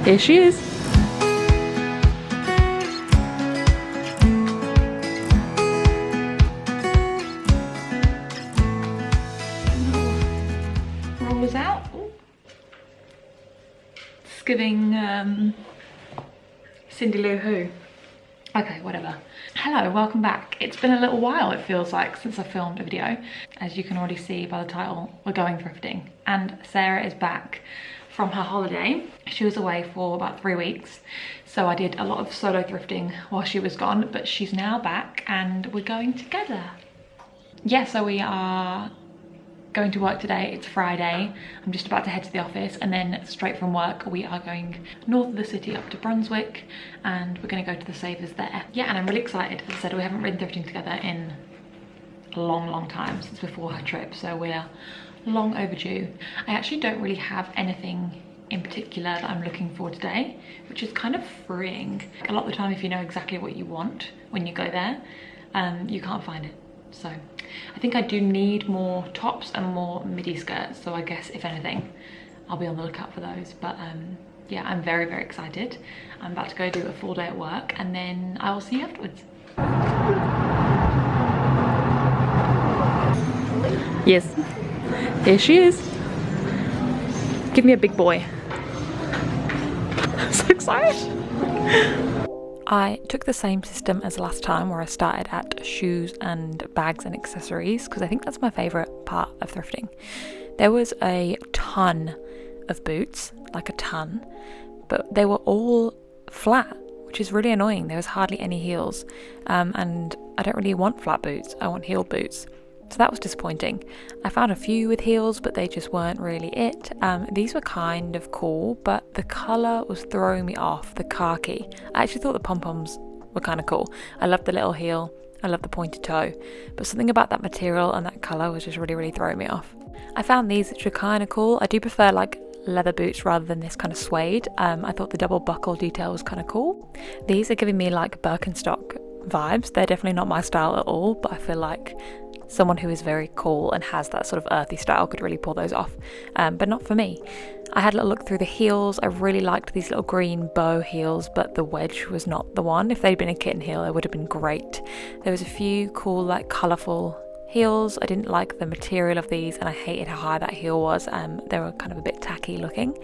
Here she is. Rollers out. Ooh. It's giving Cindy Lou Who. Okay, whatever. Hello, welcome back. It's been a little while, it feels like, since I filmed a video. As you can already see by the title, we're going thrifting. And Sarah is back from her holiday. She was away for about 3 weeks. So I did a lot of solo thrifting while she was gone, but she's now back and we're going together. Yeah, so we are going to work today. It's Friday. I'm just about to head to the office, and then straight from work we are going north of the city up to Brunswick, and we're going to go to the Savers there. Yeah, and I'm really excited. As I said, we haven't been thrifting together in a long time, since before her trip, so we're long overdue. I actually don't really have anything in particular that I'm looking for today, which is kind of freeing. A lot of the time, if you know exactly what you want when you go there, you can't find it. So I think I do need more tops and more midi skirts, so I guess if anything I'll be on the lookout for those. But yeah, I'm very excited. I'm about to go do a full day at work, and then I will see you afterwards. Yes, here she is. Give me a big boy. I'm so excited. I took the same system as last time, where I started at shoes and bags and accessories, because I think that's my favourite part of thrifting. There was a ton of boots, like a ton, but they were all flat, which is really annoying. There was hardly any heels, and I don't really want flat boots, I want heeled boots. So that was disappointing. I found a few with heels, but they just weren't really it. These were kind of cool, but the colour was throwing me off, the khaki. I actually thought the pom-poms were kind of cool. I loved the little heel, I loved the pointed toe, but something about that material and that colour was just really throwing me off. I found these, which were kind of cool. I do prefer like leather boots rather than this kind of suede. I thought the double buckle detail was kind of cool. These are giving me like Birkenstock vibes. They're definitely not my style at all, but I feel like someone who is very cool and has that sort of earthy style could really pull those off, but not for me. I had a little look through the heels. I really liked these little green bow heels, but the wedge was not the one. If they'd been a kitten heel, it would have been great. There was a few cool, like colourful heels. I didn't like the material of these, and I hated how high that heel was. They were kind of a bit tacky looking.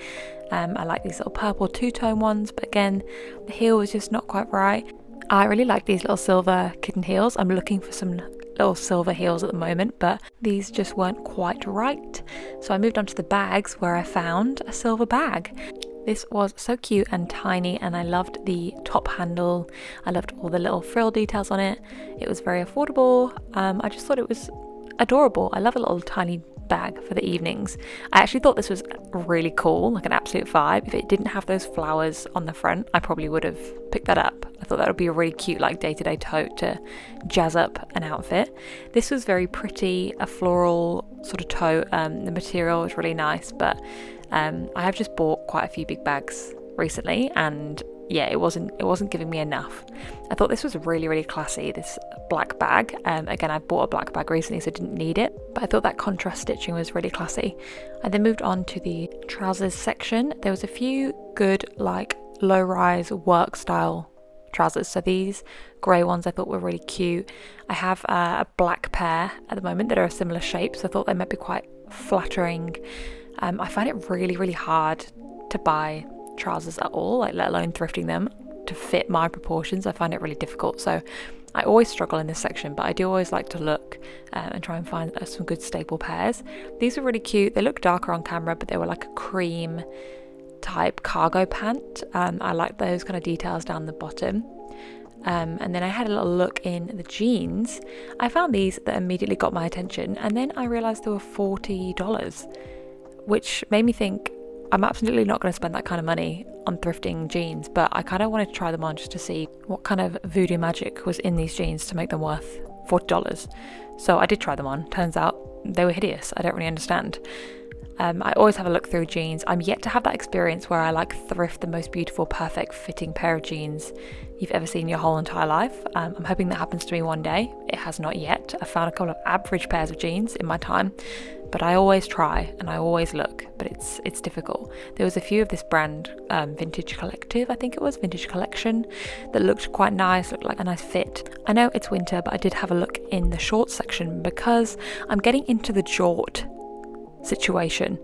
I like these little purple two-tone ones, but again, the heel was just not quite right. I really like these little silver kitten heels. I'm looking for some little silver heels at the moment, but these just weren't quite right. So I moved on to the bags, where I found a silver bag. This was so cute and tiny, and I loved the top handle. I loved all the little frill details on it. It was very affordable. I just thought it was adorable. I love a little tiny bag for the evenings. I actually thought this was really cool, like an absolute vibe. If it didn't have those flowers on the front, I probably would have picked that up. I thought that would be a really cute like day-to-day tote to jazz up an outfit. This was very pretty, a floral sort of tote. The material was really nice, but I have just bought quite a few big bags recently, and yeah, it wasn't giving me enough. I thought this was really classy, this black bag. Again, I bought a black bag recently, so I didn't need it, but I thought that contrast stitching was really classy. I then moved on to the trousers section. There was a few good like low-rise work style trousers. So these grey ones I thought were really cute. I have a black pair at the moment that are a similar shape, so I thought they might be quite flattering. I find it really hard to buy trousers at all, like let alone thrifting them to fit my proportions. I find it really difficult, so I always struggle in this section, but I do always like to look and try and find some good staple pairs. These were really cute. They look darker on camera, but they were like a cream type cargo pant. I like those kind of details down the bottom. And then I had a little look in the jeans. I found these that immediately got my attention, and then I realized they were $40, which made me think I'm absolutely not going to spend that kind of money on thrifting jeans, but I kind of wanted to try them on just to see what kind of voodoo magic was in these jeans to make them worth $40. So I did try them on. Turns out they were hideous. I don't really understand. I always have a look through jeans. I'm yet to have that experience where I like thrift the most beautiful, perfect fitting pair of jeans you've ever seen in your whole entire life. I'm hoping that happens to me one day. It has not yet. I found a couple of average pairs of jeans in my time, but I always try and I always look, but it's difficult. There was a few of this brand, Vintage Collective, I think it was, Vintage Collection, that looked quite nice, looked like a nice fit. I know it's winter, but I did have a look in the shorts section because I'm getting into the jort situation.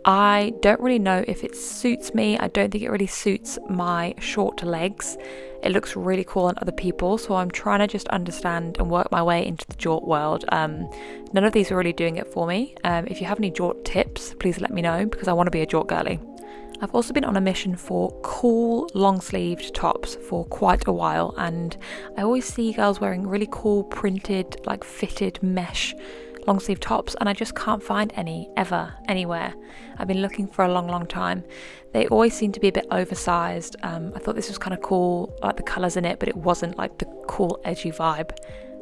I don't really know if it suits me. I don't think it really suits my short legs. It looks really cool on other people, so I'm trying to just understand and work my way into the jort world. None of these are really doing it for me. If you have any jort tips, please let me know, because I want to be a jort girly. I've also been on a mission for cool long-sleeved tops for quite a while, and I always see girls wearing really cool printed, like fitted mesh long sleeve tops, and I just can't find any ever anywhere. I've been looking for a long time. They always seem to be a bit oversized. I thought this was kind of cool, I like the colours in it, but it wasn't like the cool edgy vibe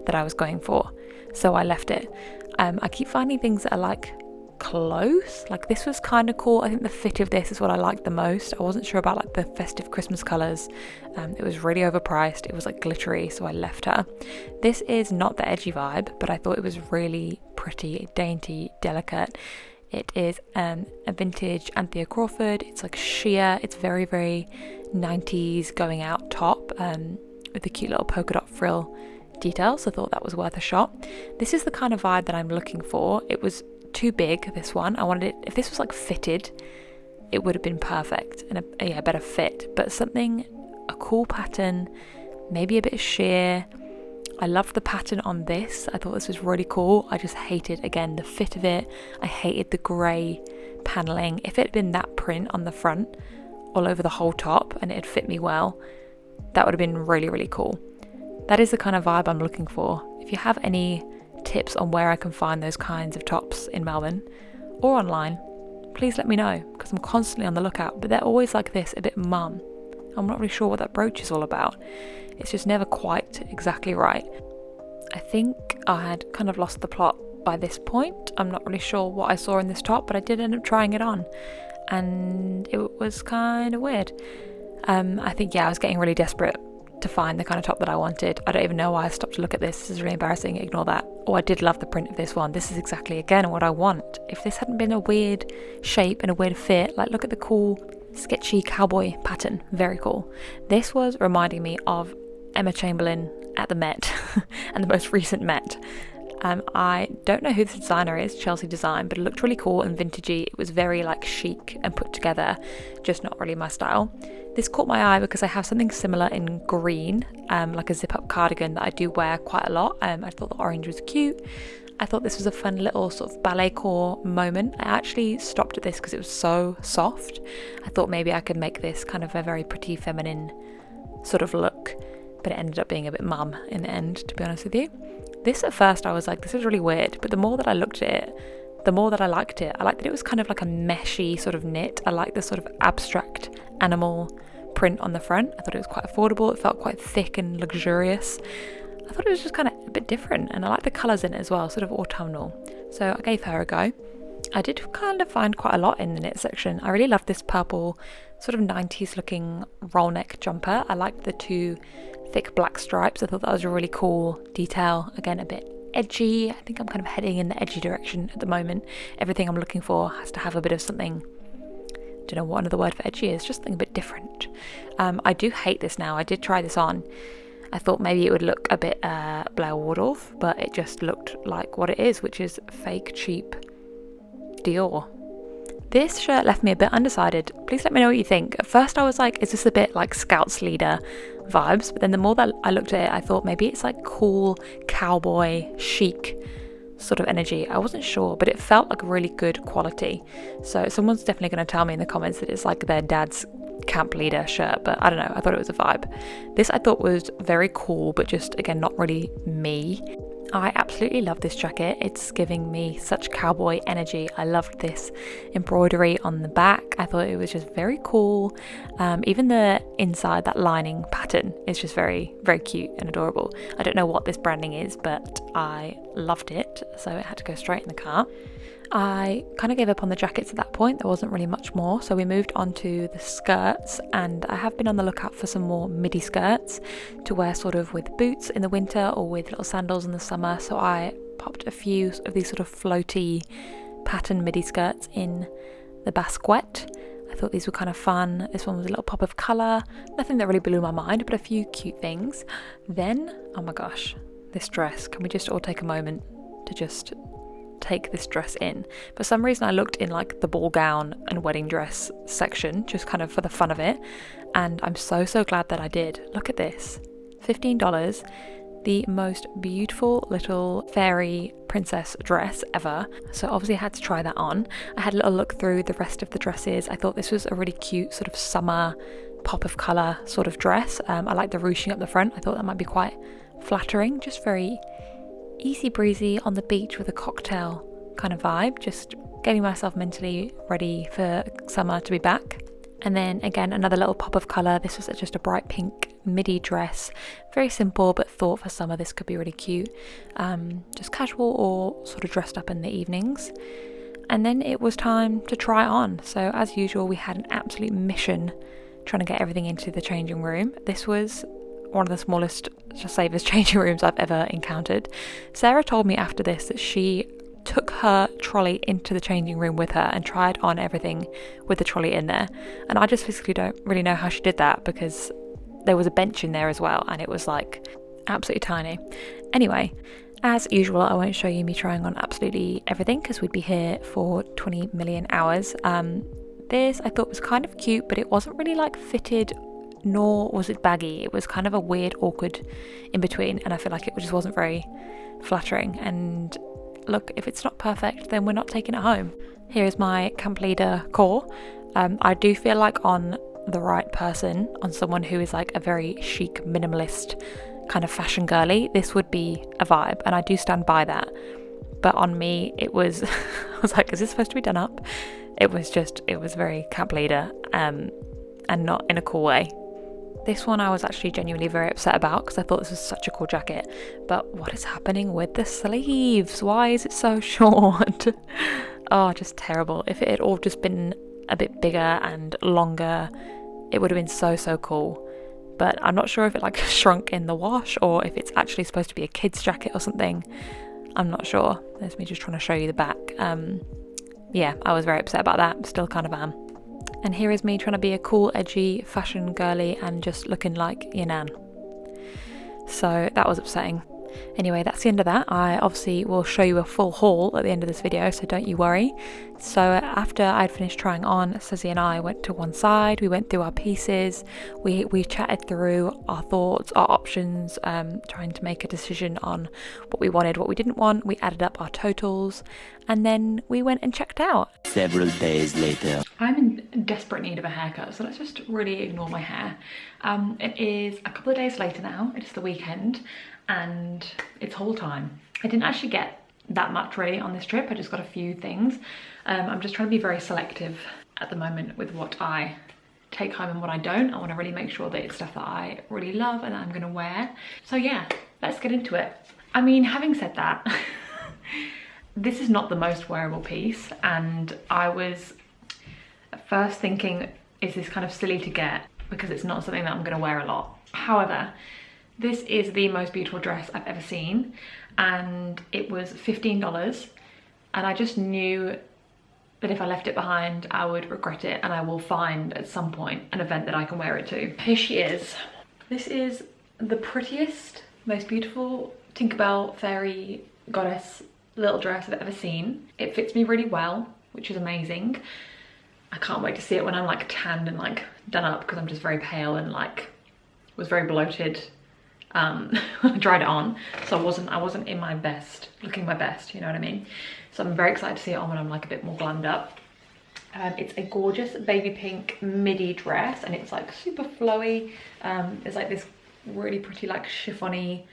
that I was going for, so I left it. I keep finding things that are like close, like this was kind of cool. I think the fit of this is what I liked the most. I wasn't sure about like the festive Christmas colours. It was really overpriced. It was like glittery, so I left her. This is not the edgy vibe, but I thought it was really pretty, dainty, delicate. It is a vintage Anthea Crawford. It's like sheer. It's very 90s going out top, with the cute little polka dot frill details. I thought that was worth a shot. This is the kind of vibe that I'm looking for. It was too big, this one. I wanted it, if this was like fitted, it would have been perfect and a better fit, but a cool pattern, maybe a bit sheer. I loved the pattern on this. I thought this was really cool. I just hated, again, the fit of it. I hated the grey paneling. If it had been that print on the front all over the whole top and it had fit me well, that would have been really cool. That is the kind of vibe I'm looking for. If you have any tips on where I can find those kinds of tops in Melbourne or online, please let me know, because I'm constantly on the lookout, but they're always like this, a bit mum. I'm not really sure what that brooch is all about. It's just never quite exactly right. I think I had kind of lost the plot by this point. I'm not really sure what I saw in this top, but I did end up trying it on and it was kind of weird. I think, I was getting really desperate to find the kind of top that I wanted. I don't even know why I stopped to look at this. This is really embarrassing. Ignore that. Oh, I did love the print of this one. This is exactly, again, what I want. If this hadn't been a weird shape and a weird fit, like look at the cool sketchy cowboy pattern. Very cool. This was reminding me of Emma Chamberlain at the Met and the most recent Met. I don't know who the designer is, Chelsea Design, but it looked really cool and vintagey. It was very like chic and put together, just not really my style. This caught my eye because I have something similar in green, like a zip-up cardigan that I do wear quite a lot. I thought the orange was cute. I thought this was a fun little sort of ballet core moment. I actually stopped at this because it was so soft. I thought maybe I could make this kind of a very pretty feminine sort of look, but it ended up being a bit mum in the end, to be honest with you. This at first I was like, this is really weird, but the more that I looked at it, the more that I liked it. I liked that it was kind of like a meshy sort of knit. I liked the sort of abstract animal print on the front. I thought it was quite affordable. It felt quite thick and luxurious. I thought it was just kind of a bit different, and I like the colours in it as well, sort of autumnal. So I gave her a go. I did kind of find quite a lot in the knit section. I really loved this purple sort of 90s looking roll neck jumper. I liked the two thick black stripes. I thought that was a really cool detail. Again, a bit edgy. I think I'm kind of heading in the edgy direction at the moment. Everything I'm looking for has to have a bit of something, don't know what another word for edgy is, just something a bit different. I do hate this now. I did try this on. I thought maybe it would look a bit Blair Waldorf, but it just looked like what it is, which is fake cheap Dior. This shirt left me a bit undecided. Please let me know what you think. At first I was like, is this a bit like Scouts leader vibes? But then the more that I looked at it, I thought maybe it's like cool cowboy chic sort of energy. I wasn't sure, but it felt like really good quality. So someone's definitely going to tell me in the comments that it's like their dad's camp leader shirt, but I don't know. I thought it was a vibe. This I thought was very cool, but just again, not really me. I absolutely love this jacket. It's giving me such cowboy energy. I loved this embroidery on the back. I thought it was just very cool. Even the inside, that lining pattern is just very, very cute and adorable. I don't know what this branding is, but I loved it, so it had to go straight in the car. I kind of gave up on the jackets at that point. There wasn't really much more, so we moved on to the skirts, and I have been on the lookout for some more midi skirts to wear sort of with boots in the winter or with little sandals in the summer. So I popped a few of these sort of floaty pattern midi skirts in the Basquette. I thought these were kind of fun. This one was a little pop of colour, nothing that really blew my mind, but a few cute things. Then, oh my gosh, this dress. Can we just all take a moment to just take this dress in? For some reason I looked in like the ball gown and wedding dress section, just kind of for the fun of it, and I'm so glad that I did. Look at this, $15, the most beautiful little fairy princess dress ever. So obviously I had to try that on. I had a little look through the rest of the dresses. I thought this was a really cute sort of summer pop of colour sort of dress. I like the ruching up the front. I thought that might be quite flattering, just very easy breezy on the beach with a cocktail kind of vibe, just getting myself mentally ready for summer to be back. And then again, another little pop of colour. This was just a bright pink midi dress, very simple, but thought for summer this could be really cute, just casual or sort of dressed up in the evenings. And then it was time to try on. So as usual, we had an absolute mission trying to get everything into the changing room. This was one of the smallest, just safest changing rooms I've ever encountered. Sarah told me after this that she took her trolley into the changing room with her and tried on everything with the trolley in there, and I just physically don't really know how she did that, because there was a bench in there as well and it was like absolutely tiny. Anyway, as usual, I won't show you me trying on absolutely everything because we'd be here for 20 million hours. This I thought was kind of cute, but it wasn't really like fitted, nor was it baggy. It was kind of a weird, awkward in between, and I feel like it just wasn't very flattering. And look, if it's not perfect, then we're not taking it home. Here is my camp leader core. I do feel like on the right person, on someone who is like a very chic, minimalist kind of fashion girly, this would be a vibe, and I do stand by that. But on me, it was, I was like, is this supposed to be done up? It was very camp leader, and not in a cool way. This one I was actually genuinely very upset about because I thought this was such a cool jacket. But what is happening with the sleeves? Why is it so short? Oh, just terrible. If it had all just been a bit bigger and longer, it would have been so cool. But I'm not sure if it like shrunk in the wash or if it's actually supposed to be a kid's jacket or something. I'm not sure. There's me just trying to show you the back. Yeah, I was very upset about that. Still kind of am. And here is me trying to be a cool, edgy, fashion girly and just looking like your nan. So that was upsetting. Anyway, that's the end of that. I obviously will show you a full haul at the end of this video, so don't you worry. So after I'd finished trying on, Susie and I went to one side, we went through our pieces, we chatted through our thoughts, our options, trying to make a decision on what we wanted, what we didn't want. We added up our totals, and then we went and checked out. Several days later. I'm in desperate need of a haircut, so let's just really ignore my hair. It is a couple of days later now, it's the weekend, and it's haul time. I didn't actually get that much really on this trip, I just got a few things. I'm just trying to be very selective at the moment with what I take home and what I don't. I want to really make sure that it's stuff that I really love and that I'm going to wear. So yeah, let's get into it. I mean, having said that, this is not the most wearable piece, and I was at first thinking, is this kind of silly to get because it's not something that I'm going to wear a lot. However, this is the most beautiful dress I've ever seen, and it was $15, and I just knew that if I left it behind I would regret it, and I will find at some point an event that I can wear it to. Here she is. This is the prettiest, most beautiful Tinkerbell fairy goddess little dress I've ever seen. It fits me really well, which is amazing. I can't wait to see it when I'm like tanned and like done up, because I'm just very pale and like was very bloated. I tried it on, so I wasn't in my best, looking my best, you know what I mean? So I'm very excited to see it on when I'm like a bit more glammed up. It's a gorgeous baby pink midi dress, and it's like super flowy. It's like this really pretty like chiffon-y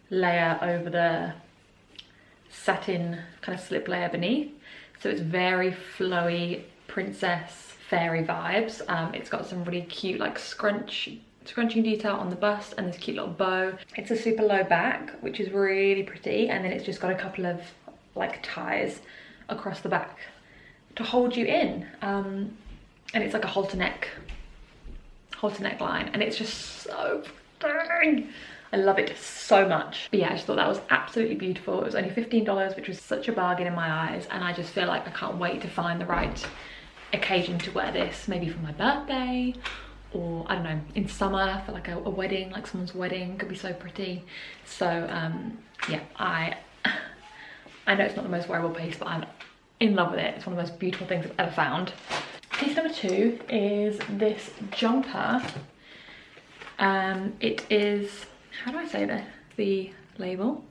layer over the satin kind of slip layer beneath. So it's very flowy, princess fairy vibes. It's got some really cute like scrunching detail on the bust and this cute little bow. It's a super low back, which is really pretty, and then it's just got a couple of like ties across the back to hold you in. And it's like a halter neckline, and it's just so dang. I love it so much. But yeah, I just thought that was absolutely beautiful. It was only $15, which was such a bargain in my eyes, and I just feel like I can't wait to find the right occasion to wear this, maybe for my birthday, or I don't know, in summer for like a wedding, like someone's wedding. Could be so pretty. So yeah, I know it's not the most wearable piece, but I'm in love with it. It's one of the most beautiful things I've ever found. Piece number 2 is this jumper. It is, how do I say this? The label.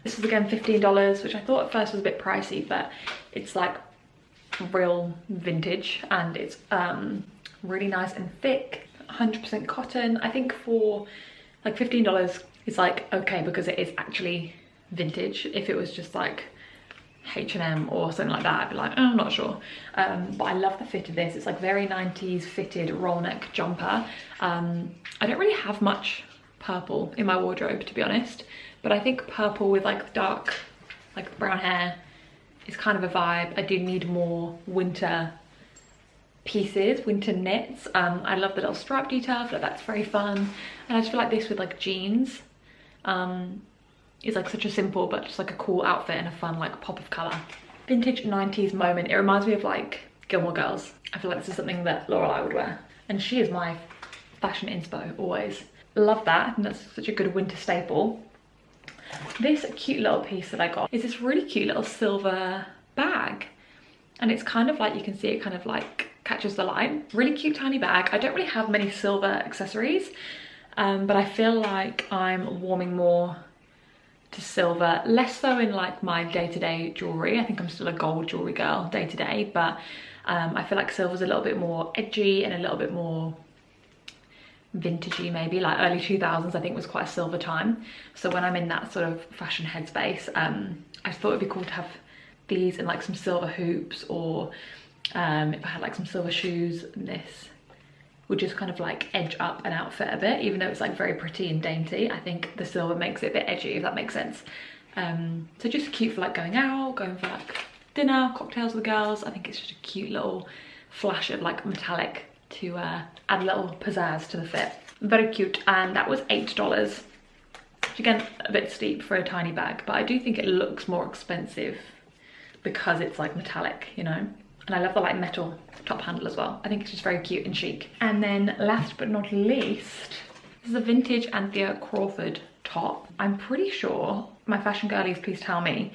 This is again $15, which I thought at first was a bit pricey, but it's like real vintage, and it's really nice and thick, 100% cotton. I think for like $15 it's like okay, because it is actually vintage. If it was just like H&M or something like that, I'd be like, oh, I'm not sure. But I love the fit of this. It's like very 90s fitted roll neck jumper. I don't really have much purple in my wardrobe, to be honest, but I think purple with like dark, like brown hair is kind of a vibe. I do need more winter pieces, winter knits. I love the little stripe detail. I feel like that's very fun, and I just feel like this with like jeans is like such a simple but just like a cool outfit and a fun like pop of color. Vintage 90s moment. It reminds me of like Gilmore Girls. I feel like this is something that Lorelai would wear, and she is my fashion inspo always. Love that. I think that's such a good winter staple. This cute little piece that I got is this really cute little silver bag, and it's kind of like, you can see it kind of like catches the light. Really cute tiny bag. I don't really have many silver accessories, but I feel like I'm warming more to silver, less so in like my day-to-day jewelry. I think I'm still a gold jewelry girl day-to-day, but I feel like silver's a little bit more edgy and a little bit more vintagey, maybe like early 2000s I think was quite a silver time. So when I'm in that sort of fashion headspace, I thought it'd be cool to have these and like some silver hoops, or if I had like some silver shoes, this would just kind of like edge up an outfit a bit, even though it's like very pretty and dainty. I think the silver makes it a bit edgy, if that makes sense. So just cute for like going out, going for like dinner, cocktails with the girls. I think it's just a cute little flash of like metallic to add a little pizzazz to the fit. Very cute, and that was $8, which again a bit steep for a tiny bag, but I do think it looks more expensive because it's like metallic, you know. And I love the like metal top handle as well. I think it's just very cute and chic. And then last but not least, this is a vintage Anthea Crawford top. I'm pretty sure, my fashion girlies please tell me,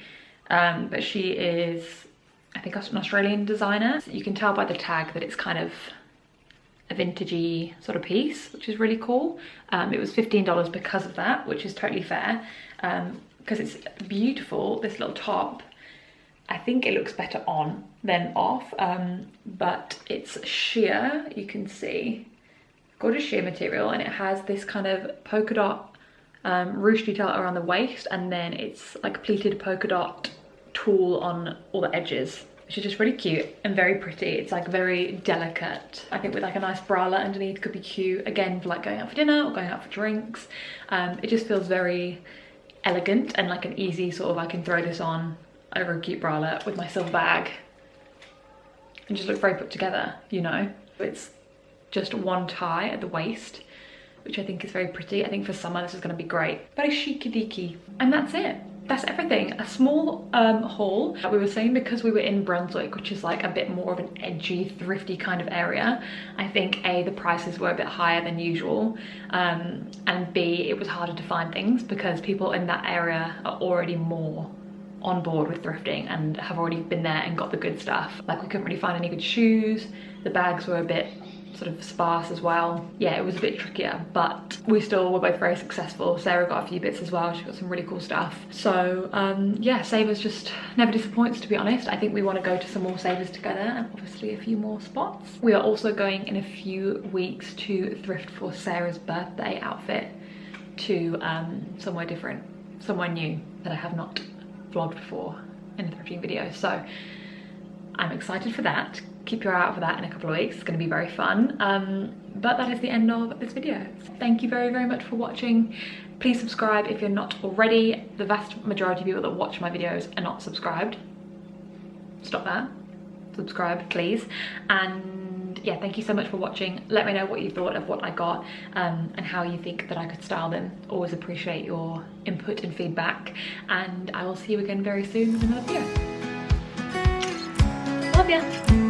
but she is, I think, an Australian designer. So you can tell by the tag that it's kind of a vintagey sort of piece, which is really cool. It was $15 because of that, which is totally fair, because it's beautiful, this little top. I think it looks better on than off, but it's sheer, you can see, gorgeous sheer material, and it has this kind of polka dot ruche detail around the waist, and then it's like pleated polka dot tulle on all the edges, which is just really cute and very pretty. It's like very delicate. I think with like a nice bralette underneath could be cute, again, for like going out for dinner or going out for drinks. It just feels very elegant and like an easy sort of, I can throw this on over a cute bralette with my silver bag and just look very put together, you know. It's just one tie at the waist, which I think is very pretty. I think for summer this is going to be great. Very chic-y deaky. And that's it. That's everything. A small haul. We were saying because we were in Brunswick, which is like a bit more of an edgy, thrifty kind of area, I think A, the prices were a bit higher than usual, and B, it was harder to find things because people in that area are already more on board with thrifting and have already been there and got the good stuff. Like, we couldn't really find any good shoes. The bags were a bit sort of sparse as well. Yeah, it was a bit trickier, but we still were both very successful. Sarah got a few bits as well. She got some really cool stuff. So yeah, Savers just never disappoints, to be honest. I think we want to go to some more Savers together, and obviously a few more spots. We are also going in a few weeks to thrift for Sarah's birthday outfit to somewhere different, somewhere new that I have not vlogged before in the thrifting video. So I'm excited for that. Keep your eye out for that in a couple of weeks. It's going to be very fun. But that is the end of this video. Thank you very, very much for watching. Please subscribe if you're not already. The vast majority of people that watch my videos are not subscribed. stop that. Subscribe, please. And yeah, thank you so much for watching. Let me know what you thought of what I got and how you think that I could style them. Always appreciate your input and feedback, and I will see you again very soon with another video. Love ya.